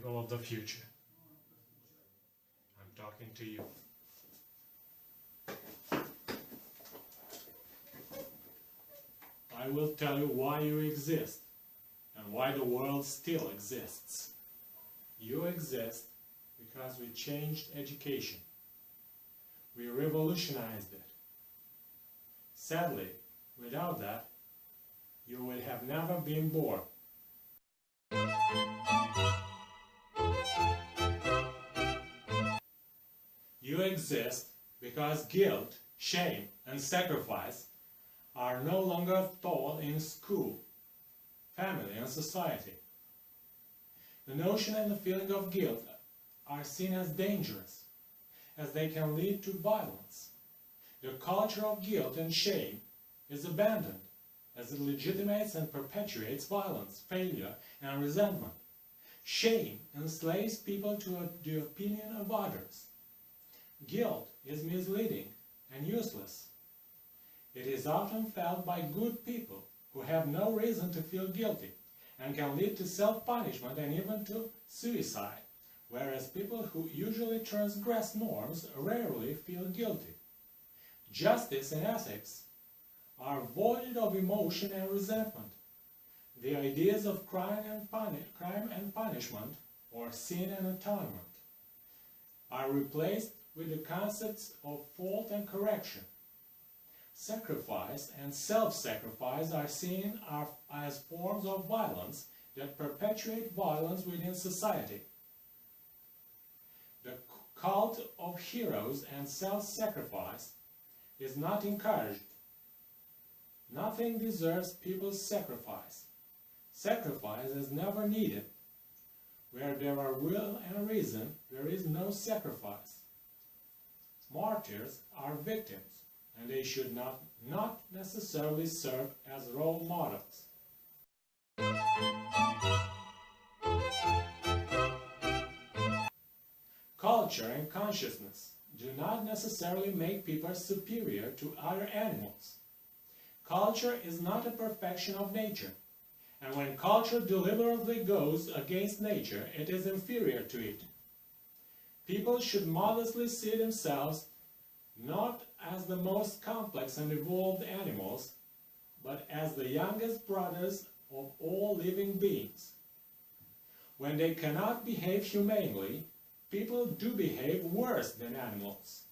people of the future. I'm talking to you. I will tell you why you exist and why the world still exists. You exist because we changed education. We revolutionized it. Sadly, without that, you would have never been born. You exist because guilt, shame, and sacrifice are no longer taught in school, family, and society. The notion and the feeling of guilt are seen as dangerous, as they can lead to violence. The culture of guilt and shame is abandoned, as it legitimates and perpetuates violence, failure, and resentment. Shame enslaves people to the opinion of others. Guilt is misleading and useless. It is often felt by good people who have no reason to feel guilty and can lead to self-punishment and even to suicide, whereas people who usually transgress norms rarely feel guilty. Justice and ethics are void of emotion and resentment. The ideas of crime and punishment, or sin and atonement, are replaced with the concepts of fault and correction. Sacrifice and self-sacrifice are seen as forms of violence that perpetuate violence within society. The cult of heroes and self-sacrifice is not encouraged. Nothing deserves people's sacrifice. Sacrifice is never needed. Where there are will and reason, there is no sacrifice. Martyrs are victims, and they should not necessarily serve as role models. Culture and consciousness do not necessarily make people superior to other animals. Culture is not a perfection of nature, and when culture deliberately goes against nature, it is inferior to it. People should modestly see themselves not as the most complex and evolved animals, but as the youngest brothers of all living beings. When they cannot behave humanely, people do behave worse than animals.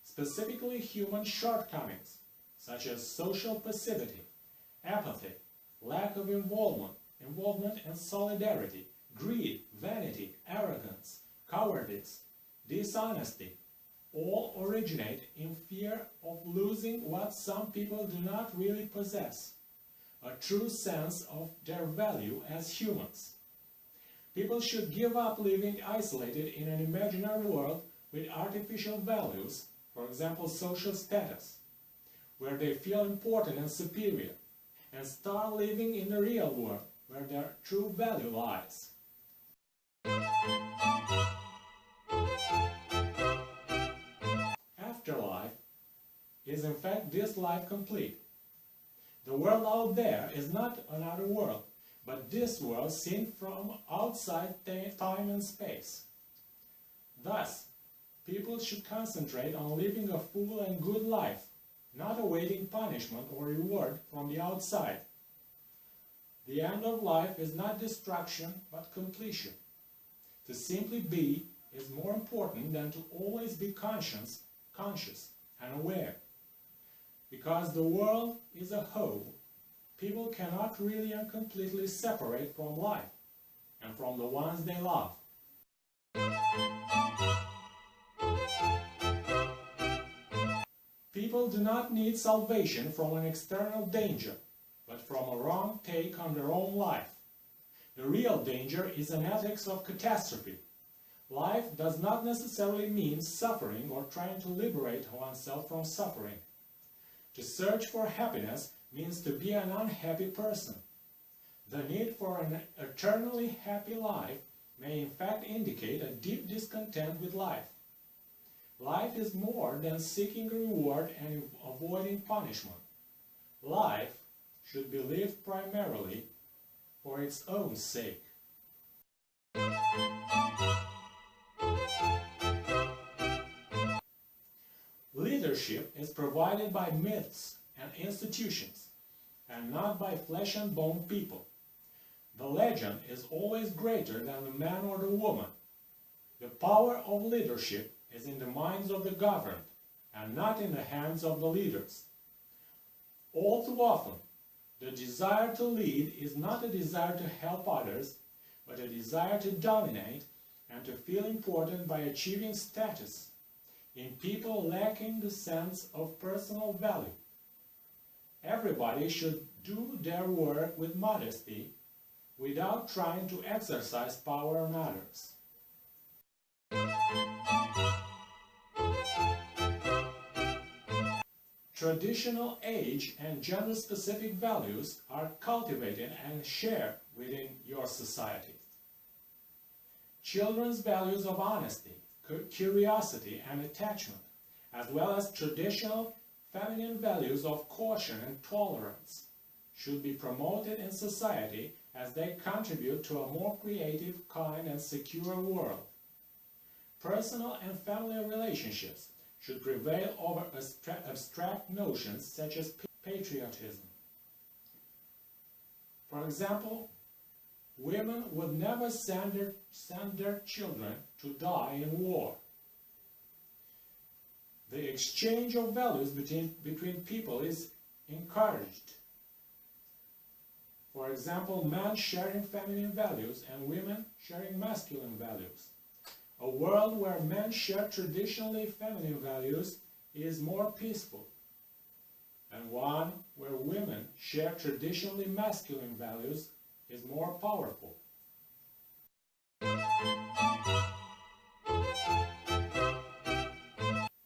Specifically, human shortcomings, such as social passivity, apathy, lack of involvement and solidarity, greed, vanity, arrogance, cowardice, dishonesty, all originate in fear of losing what some people do not really possess, a true sense of their value as humans. People should give up living isolated in an imaginary world with artificial values, for example social status, where they feel important and superior, and start living in the real world, where their true value lies. Afterlife is in fact this life complete. The world out there is not another world, but this world seen from outside time and space. Thus, people should concentrate on living a full and good life, not awaiting punishment or reward from the outside. The end of life is not destruction, but completion. To simply be is more important than to always be conscious and aware. Because the world is a whole, people cannot really and completely separate from life and from the ones they love. People do not need salvation from an external danger, but from a wrong take on their own life. The real danger is an ethics of catastrophe. Life does not necessarily mean suffering or trying to liberate oneself from suffering. To search for happiness means to be an unhappy person. The need for an eternally happy life may in fact indicate a deep discontent with life. Life is more than seeking reward and avoiding punishment. Life should be lived primarily for its own sake. Leadership is provided by myths and institutions, and not by flesh and bone people. The legend is always greater than the man or the woman. The power of leadership is in the minds of the governed, and not in the hands of the leaders. All too often, the desire to lead is not a desire to help others, but a desire to dominate and to feel important by achieving status, in people lacking the sense of personal value. Everybody should do their work with modesty, without trying to exercise power on others. Traditional age and gender-specific values are cultivated and shared within your society. Children's values of honesty, curiosity, and attachment, as well as traditional feminine values of caution and tolerance, should be promoted in society as they contribute to a more creative, kind, and secure world. Personal and family relationships should prevail over abstract notions such as patriotism. For example, women would never send their children to die in war. The exchange of values between people is encouraged. For example, men sharing feminine values and women sharing masculine values. A world where men share traditionally feminine values is more peaceful, and one where women share traditionally masculine values is more powerful.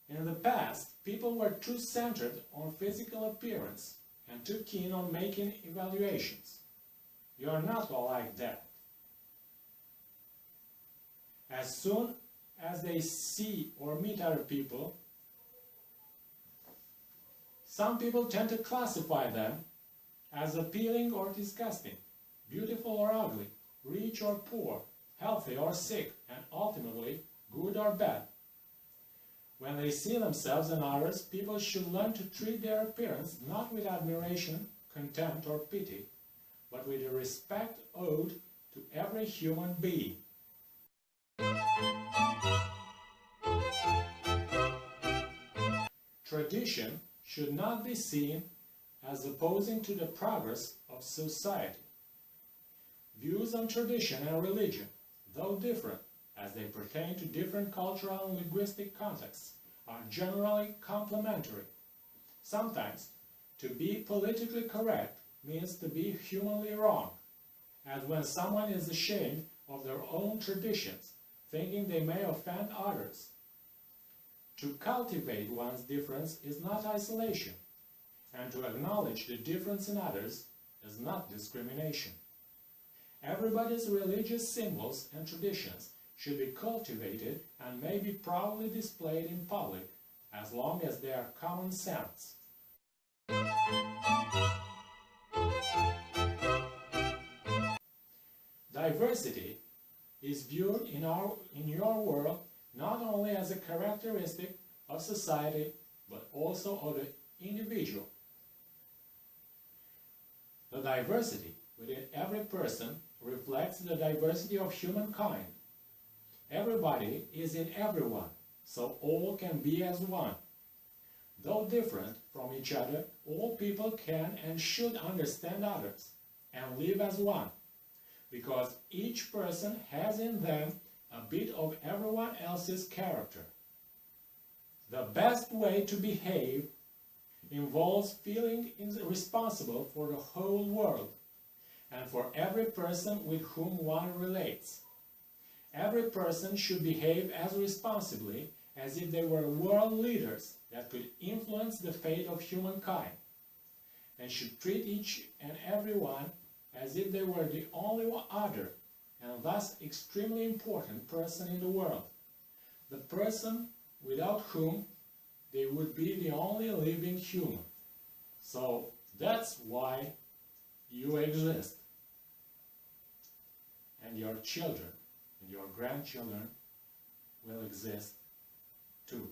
In the past, people were too centered on physical appearance and too keen on making evaluations. You are not all like that. As soon as they see or meet other people, some people tend to classify them as appealing or disgusting, beautiful or ugly, rich or poor, healthy or sick, and ultimately good or bad. When they see themselves and others, people should learn to treat their appearance not with admiration, contempt, or pity, but with the respect owed to every human being. Tradition should not be seen as opposing to the progress of society. Views on tradition and religion, though different as they pertain to different cultural and linguistic contexts, are generally complementary. Sometimes, to be politically correct means to be humanly wrong, as when someone is ashamed of their own traditions, thinking they may offend others. To cultivate one's difference is not isolation, and to acknowledge the difference in others is not discrimination. Everybody's religious symbols and traditions should be cultivated and may be proudly displayed in public, as long as they are common sense. Diversity is viewed in your world not only as a characteristic of society, but also of the individual. The diversity within every person reflects the diversity of humankind. Everybody is in everyone, so all can be as one. Though different from each other, all people can and should understand others and live as one, because each person has in them a bit of everyone else's character. The best way to behave involves feeling responsible for the whole world and for every person with whom one relates. Every person should behave as responsibly as if they were world leaders that could influence the fate of humankind, and should treat each and every one as if they were the only other and thus extremely important person in the world, the person without whom they would be the only living human. So that's why you exist, and your children and your grandchildren will exist too.